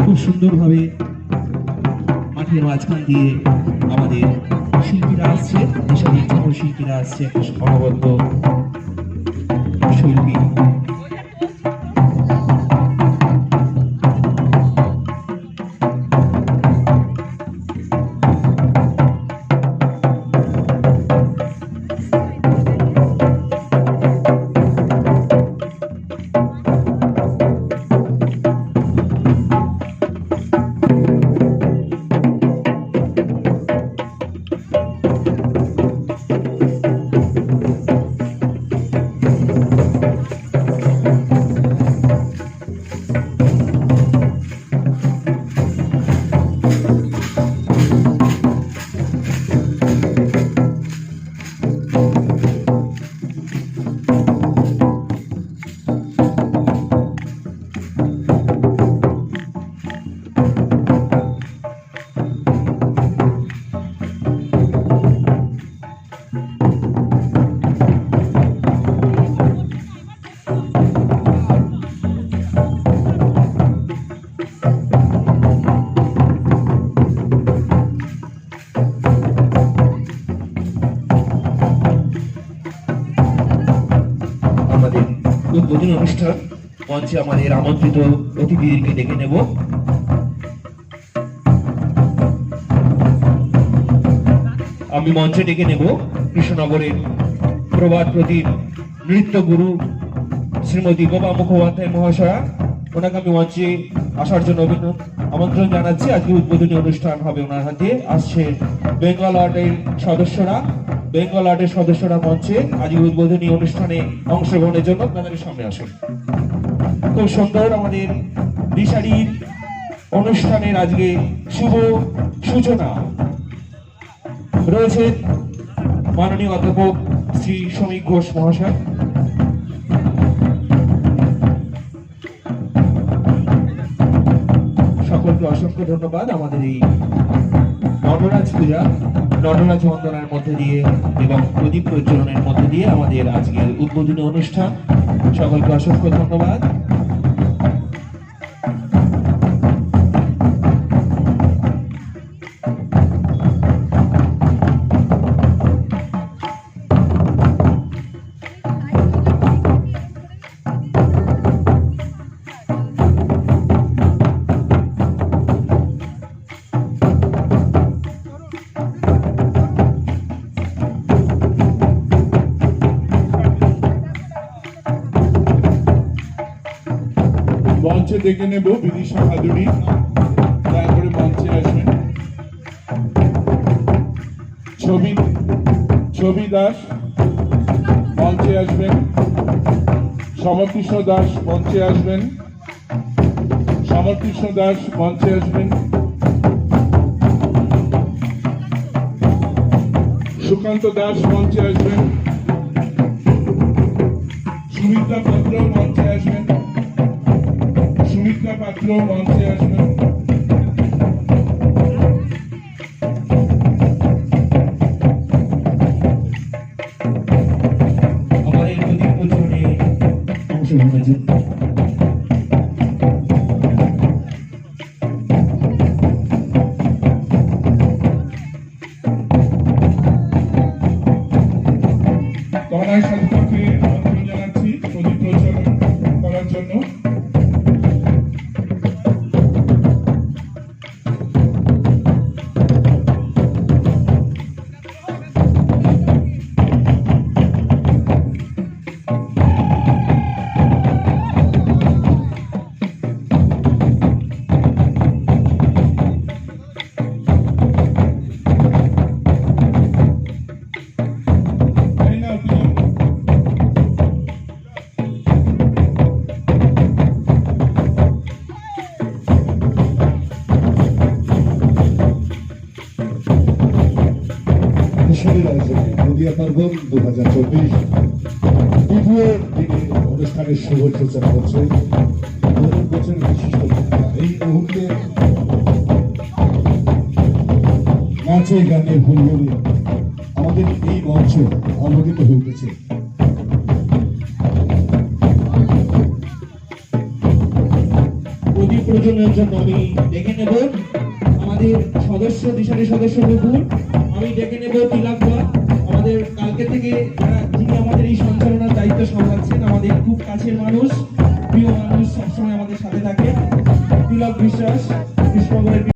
খুব সুন্দরভাবে মাঠের মাঝখান দিয়ে আমাদের শিল্পীরা আসছে, দেশের শিল্পীরা আসছে, একটা অনবদ্য শিল্পী। উদ্বোধনী অনুষ্ঠান মঞ্চে আমাদের আমন্ত্রিত অতিথিদেরকে ডেকে নেব। আমি মঞ্চে ডেকে নেব কৃষ্ণনগরের প্রবাদ প্রদীপ নৃত্য গুরু শ্রীমতী গোপা মুখোপাধ্যায় মহাশয়া। ওনাকে আমি মঞ্চে আসার জন্য আমন্ত্রণ জানাচ্ছি। আজকে উদ্বোধনী অনুষ্ঠান হবে ওনার হাতে। আসছে বেঙ্গল আর্টের সদস্যরা মঞ্চে আজকে উদ্বোধনী অনুষ্ঠানে অংশগ্রহণের জন্য আপনাদের সামনে আসুন। খুব সুন্দর আমাদের দিশারির অনুষ্ঠানের আজকে শুভ সূচনা রয়েছে মাননীয় অধ্যাপক শ্রী শ্রমিক ঘোষ মহাশয়। সকলকে অসংখ্য ধন্যবাদ। আমাদের এই নটরাজ পূজা, নটরাজ বন্দনার মধ্যে দিয়ে এবং প্রদীপ প্রজ্বলনের মধ্যে দিয়ে আমাদের আজকের উদ্বোধনী অনুষ্ঠান। সকলকে অসংখ্য ধন্যবাদ। মঞ্চে ডেকে নেব বিদিশা ভাদুরী, দয়া করে মঞ্চে আসবেন। ছবি দাস মঞ্চে আসবেন। সমর্কৃষ্ণ দাস মঞ্চে আসবেন। সুকান্ত দাস মঞ্চে আসবেন। সুমিত্রা পাত্র মঞ্চে আসবেন। আমাদের প্রদীপ প্রজ্বলনে অংশগ্রহণের জন্য তনয় সাধুকে আমন্ত্রণ জানাচ্ছি প্রদীপ প্রজ্বলন করার জন্য। নদিয়া পার্বণ 2024 দ্বিতীয় দিনের অনুষ্ঠানের শুভ সূচনা হচ্ছে। নতুন বছরের বিশিষ্ট এই মুহূর্তে নাচে গানে হুল্লোড়ে আমাদের এই মঞ্চ আলোকিত হয়ে উঠেছে। দ্বিতীয় প্রয়োজনের জন্য আমি ডেকে নেব আমাদের সদস্য দিশারি সদস্য নুপুর, আমি ডেকে নেব তিলকদা, আমাদের কালকে থেকে যিনি আমাদের এই সঞ্চালনার দায়িত্ব সামলাচ্ছেন, আমাদের খুব কাছের মানুষ, প্রিয় মানুষ, সবসময় আমাদের সাথে থাকে, তিলক বিশ্বাস, কৃষ্ণনগরের